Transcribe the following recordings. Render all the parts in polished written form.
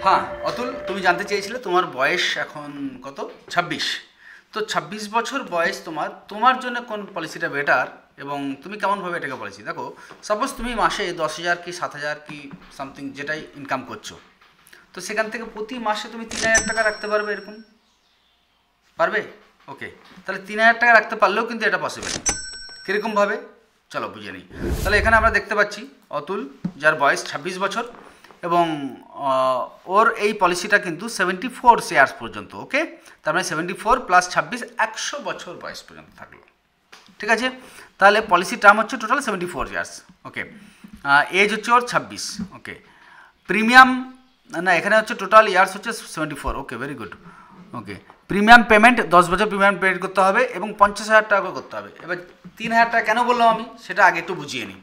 হ্যাঁ অতুল, তুমি জানতে চেয়েছিলে তোমার বয়স এখন কত? 26। তো 26 বছর বয়স তোমার জন্য কোন পলিসিটা বেটার এবং তুমি কেমনভাবে এটাকে পলিসি দেখো। সাপোজ তুমি মাসে 10,000 কি 7,000 কি সামথিং যেটাই ইনকাম করছো, তো সেখান থেকে প্রতি মাসে তুমি 3,000 টাকা রাখতে পারবে, এরকম পারবে? ওকে, তাহলে 3,000 টাকা রাখতে পারলেও কিন্তু এটা পসিবল। কীরকমভাবে চলো বুঝে নিই। তাহলে এখানে আমরা দেখতে পাচ্ছি অতুল, যার বয়স 26 বছর এবং ওর এই পলিসিটা কিন্তু 74 শেয়ার্স পর্যন্ত। ওকে, তার মানে 74 প্লাস 26 100 বছর বয়স পর্যন্ত থাকলো। ঠিক আছে, তাহলে পলিসির টার্ম হচ্ছে টোটাল 74 ইয়ার্স। ওকে, এজ হচ্ছে ওর 26। ওকে, প্রিমিয়াম না, এখানে হচ্ছে টোটাল ইয়ার্স হচ্ছে 74। ওকে, ভেরি গুড। ওকে, প্রিমিয়াম পেমেন্ট 10 বছর প্রিমিয়াম পেমেন্ট করতে হবে এবং 50,000 টাকা করে করতে হবে। এবার 3,000 টাকা কেন বললাম আমি সেটা আগে একটু বুঝিয়ে নিই।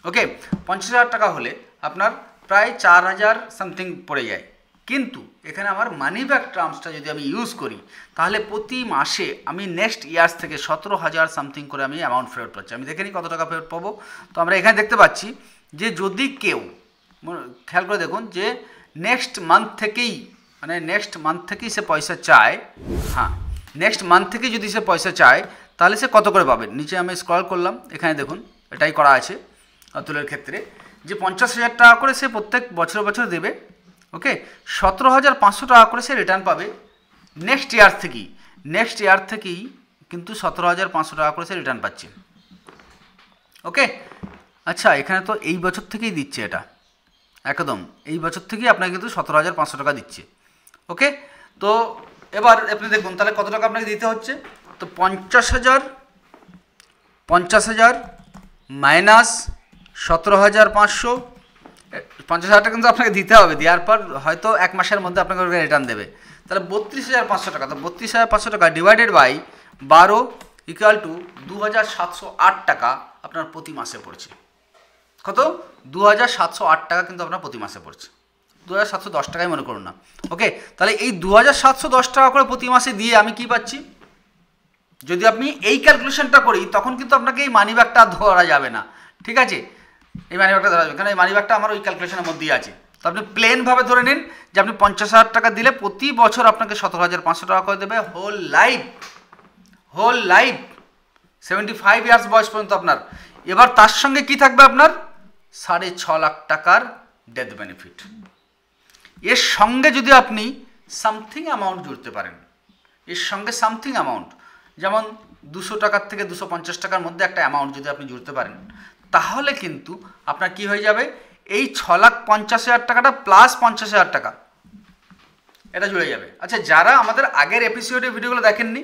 ওকে, 50,000 টাকা হলে আপনার প্রায় 4,000 সামথিং পড়ে যায়, কিন্তু এখানে আমার মানি ব্যাক টার্মসটা যদি আমি ইউজ করি তাহলে প্রতি মাসে আমি নেক্সট ইয়ার্স থেকে 17,000 সামথিং করে আমি অ্যামাউন্ট ফেরত পাচ্ছি। আমি দেখে নিই কত টাকা ফেরত পাবো। তো আমরা এখানে দেখতে পাচ্ছি যে যদি কেউ খেয়াল করে দেখুন যে নেক্সট মান্থ থেকেই সে পয়সা চায়, হ্যাঁ নেক্সট মান্থ থেকেই যদি সে পয়সা চায় তাহলে সে কত করে পাবে। নিচে আমি স্ক্রল করলাম, এখানে দেখুন এটাই করা আছে অতুলের ক্ষেত্রে যে 50,000 টাকা করে সে প্রত্যেক বছর দেবে। ওকে, 17,500 টাকা করে সে রিটার্ন পাবে নেক্সট ইয়ার থেকেই কিন্তু 17,500 টাকা করে সে রিটার্ন পাচ্ছে। ওকে, আচ্ছা এখানে তো এই বছর থেকেই দিচ্ছে, এটা একদম এই বছর থেকেই আপনাকে কিন্তু 17,500 টাকা দিচ্ছে। ওকে, তো এবার আপনি দেখুন তাহলে কত টাকা আপনাকে দিতে হচ্ছে। তো 50,000 মাইনাস 17,500, 50,000 টাকা কিন্তু আপনাকে দিতে হবে। দেওয়ার পর হয়তো এক মাসের মধ্যে আপনাকে রিটার্ন দেবে, তাহলে 32,500 টাকা। তো 32,500 টাকা ডিভাইডেড বাই 12 ইকুয়াল টু 2,708 টাকা আপনার প্রতি মাসে পড়ছে। কত? 2,708 টাকা কিন্তু আপনার প্রতি মাসে পড়ছে। 2,710 টাকাই মনে করুন না। ওকে, তাহলে এই 2,710 টাকা করে প্রতি মাসে দিয়ে আমি কি পাচ্ছি? যদি আপনি এই ক্যালকুলেশনটা করি তখন কিন্তু আপনাকে এই মানি ব্যাগটা ধরা যাবে না। ঠিক আছে, এই মানি ব্যাগটা ধরা যাবে, কারণ এই মানি ব্যাগটা আমার ওই ক্যালকুলেশনের মধ্যেই আছে। তো আপনি প্লেনভাবে ধরে নিন যে আপনি 50,000 টাকা দিলে প্রতি বছর আপনাকে 17,500 টাকা করে দেবে হোল লাইফ 75 ইয়ার্স বয়স পর্যন্ত আপনার। এবার তার সঙ্গে কি থাকবে আপনার? 6.5 লাখ টাকার ডেথ বেনিফিট। এর সঙ্গে যদি আপনি সামথিং অ্যামাউন্ট জুড়তে পারেন, এর সঙ্গে সামথিং অ্যামাউন্ট যেমন 200 টাকার থেকে 250 টাকার মধ্যে একটা অ্যামাউন্ট যদি আপনি জুড়তে পারেন তাহলে কিন্তু আপনার কি হয়ে যাবে, এই 6,50,000 টাকাটা প্লাস 50,000 টাকা এটা জুড়ে যাবে। আচ্ছা, যারা আমাদের আগের এপিসোডের ভিডিওগুলো দেখেননি,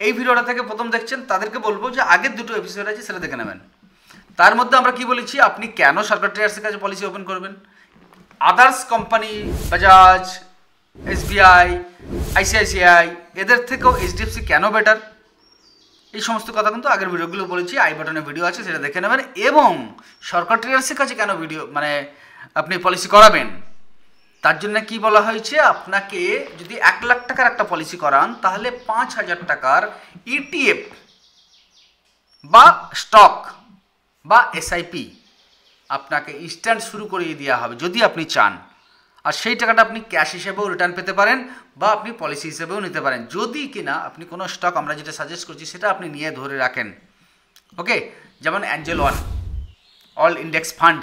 এই ভিডিওটা থেকে প্রথম দেখছেন তাদেরকে বলবো যে আগের দুটো এপিসোড আছে সেটা দেখে নেবেন। তার মধ্যে আমরা কি বলেছি, আপনি কেন সরকার ট্রেডার্সের কাছে পলিসি ওপেন করবেন, others company Bajaj, SBI, ICICI এদের থেকেও HDFC কেন বেটার, এই সমস্ত কথা কিন্তু আগের ভিডিওগুলো বলেছি। আই বাটনে ভিডিও আছে, সেটা দেখে নেবেন। এবং সরকার ট্রেডার্সের কাছে কেন আপনি পলিসি করাবেন, তার জন্য কি বলা হয়েছে, আপনাকে যদি 1 লাখ টাকার একটা পলিসি করান তাহলে 5,000 টাকার ETF বা স্টক বা SIP আপনাকে ইনস্ট্যান্ট শুরু করিয়ে দেওয়া হবে যদি আপনি চান। আর সেই টাকাটা আপনি ক্যাশ হিসেবেও রিটার্ন পেতে পারেন বা আপনি পলিসি হিসেবেও নিতে পারেন, যদি কিনা আপনি কোনো স্টক আমরা যেটা সাজেস্ট করছি সেটা আপনি নিয়ে ধরে রাখেন। ওকে, যেমন Angel one all index fund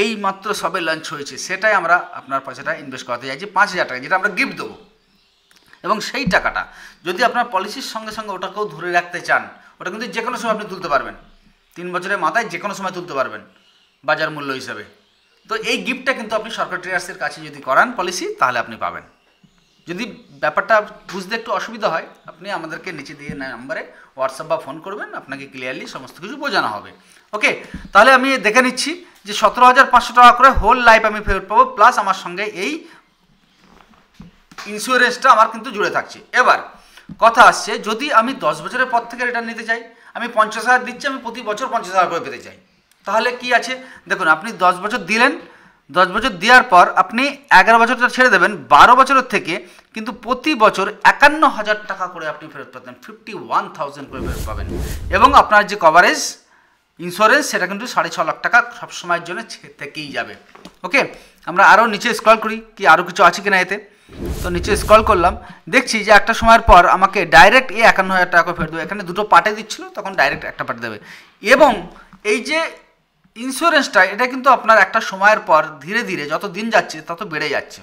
এই মাত্র সবে লঞ্চ হয়েছে, সেটাই আমরা আপনার পয়সাটা ইনভেস্ট করাতে চাইছি 5,000 টাকা, যেটা আমরা গিফট দেবো। এবং সেই টাকাটা যদি আপনার পলিসির সঙ্গে সঙ্গে ওটাকেও ধরে রাখতে চান, ওটা কিন্তু যে কোনো সময় আপনি তুলতে পারবেন, 3 বছরের মাথায় যে কোনো সময় তুলতে পারবেন বাজার মূল্য হিসাবে। তো এই গিফটটা কিন্তু আপনি সরকার ট্রেডার্সের কাছে যদি করান পলিসি তাহলে আপনি পাবেন। যদি ব্যাপারটা বুঝতে একটু অসুবিধা হয় আপনি আমাদেরকে নিচে দিয়ে নাম্বারে হোয়াটসঅ্যাপ বা ফোন করবেন, আপনাকে ক্লিয়ারলি সমস্ত কিছু বোঝানো হবে। ওকে, তাহলে আমি দেখে নিচ্ছি যে 17,500 টাকা করে হোল লাইফ আমি ফেরত পাবো, প্লাস আমার সঙ্গে এই ইন্স্যুরেন্সটা আমার কিন্তু জুড়ে থাকছে। এবার কথা আসছে, যদি আমি 10 বছরের পর থেকে রিটার্ন নিতে চাই, আমি 50,000 দিচ্ছি, আমি প্রতি বছর 50,000 করে পেতে চাই, তাহলে কি আছে দেখুন, আপনি 10 বছর দিলেন, 10 বছর দেওয়ার পর আপনি 11 বছরটা ছেড়ে দেবেন, 12 বছরের থেকে কিন্তু প্রতি বছর 51,000 টাকা করে আপনি ফেরত পাবেন, 51,000 করে ফেরত পাবেন। এবং আপনার যে কভারেজ ইন্স্যুরেন্স সেটা কিন্তু 6.5 লাখ টাকা সবসময়ের জন্য থেকেই যাবে। ওকে, আমরা আরও নিচে স্ক্রল করি কি আরও কিছু আছে কিনা এতে। তো নিচে স্ক্রল করলাম, দেখছি যে একটা সময়ের পর আমাকে ডাইরেক্ট 51,000 টাকা ফেরত দেবে। এখানে দুটো পার্টে দিচ্ছিল, তখন ডাইরেক্ট একটা পার্টে দেবে। এবং এই যে ইন্স্যুরেন্সটা এটা কিন্তু আপনার একটা সময়ের পর ধীরে ধীরে যত দিন যাচ্ছে তত বেড়ে যাচ্ছে।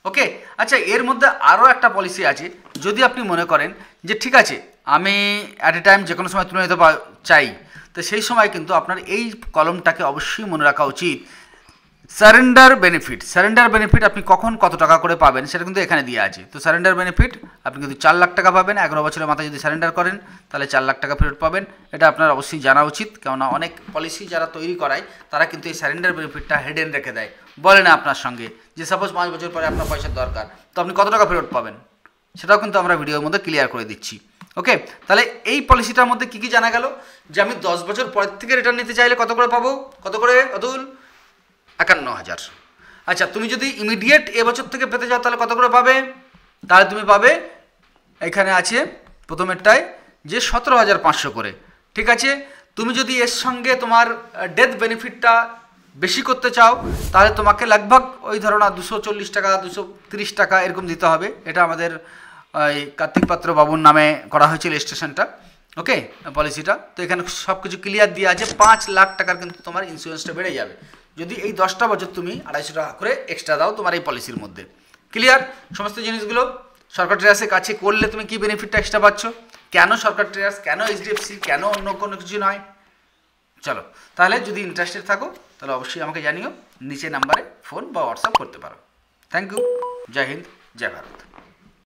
ওকে, আচ্ছা এর মধ্যে আরও একটা পলিসি আছে, যদি আপনি মনে করেন যে ঠিক আছে আমি অ্যাট এ টাইম যে কোনো সময় তুলে নিতে চাই, তো সেই সময় কিন্তু আপনার এই কলমটাকে অবশ্যই মনে রাখা উচিত, সারেন্ডার বেনিফিট। সারেন্ডার বেনিফিট আপনি কখন কত টাকা করে পাবেন সেটা কিন্তু এখানে দিয়ে আছে। তো সারেন্ডার বেনিফিট আপনি কিন্তু 4 লাখ টাকা পাবেন, 11 বছরের মাথায় যদি সারেন্ডার করেন তাহলে 4 লাখ টাকা ফেরত পাবেন। এটা আপনার অবশ্যই জানা উচিত, কেননা অনেক পলিসি যারা তৈরি করায় তারা কিন্তু এই সারেন্ডার বেনিফিটটা হেডেন রেখে দেয়, বলে না আপনার সঙ্গে যে সাপোজ 5 বছর পরে আপনার পয়সার দরকার, তো আপনি কত টাকা ফেরত পাবেন, সেটাও কিন্তু আমরা ভিডিওর মধ্যে ক্লিয়ার করে দিচ্ছি। ওকে, তাহলে এই পলিসিটার মধ্যে কী কী জানা গেল, যে আমি 10 বছর পরের থেকে রিটার্ন নিতে চাইলে কত করে পাবো, কত করে অতুল, 51,000। আচ্ছা তুমি যদি ইমিডিয়েট এবছর থেকে পেতে চাও তাহলে কত করে পাবে, তাহলে তুমি পাবে এখানে আছে প্রথমেরটায় যে 17,500 করে। ঠিক আছে, তুমি যদি এর সঙ্গে তোমার ডেথ বেনিফিটটা বেশি করতে চাও তাহলে তোমাকে লগভগ ওই ধরো না 240 টাকা 230 টাকা এরকম দিতে হবে। এটা আমাদের ওই কার্তিক পাত্র বাবুর নামে করা হয়েছিল স্টেশনটা। ওকে, পলিসিটা তো এখানে সব কিছু ক্লিয়ার দিয়ে আছে। 5 লাখ টাকার কিন্তু তোমার ইন্স্যুরেন্সটা বেড়ে যাবে যদি এই 10টা বছর তুমি 250 টাকা করে এক্সট্রা দাও তোমার এই পলিসির মধ্যে। ক্লিয়ার সমস্ত জিনিসগুলো। সরকার ট্রেডার্সের কাছে করলে তুমি কি বেনিফিটটা এক্সট্রা পাচ্ছ, কেন সরকার ট্রেডার্স, কেন এইচডিএফসি, কেন অন্য কোনো কিছু নয়। চলো তাহলে যদি ইন্টারেস্টেড থাকো তাহলে অবশ্যই আমাকে জানিও, নিচে নাম্বারে ফোন বা হোয়াটসঅ্যাপ করতে পারো। থ্যাংক ইউ, জয় হিন্দ, জয় ভারত।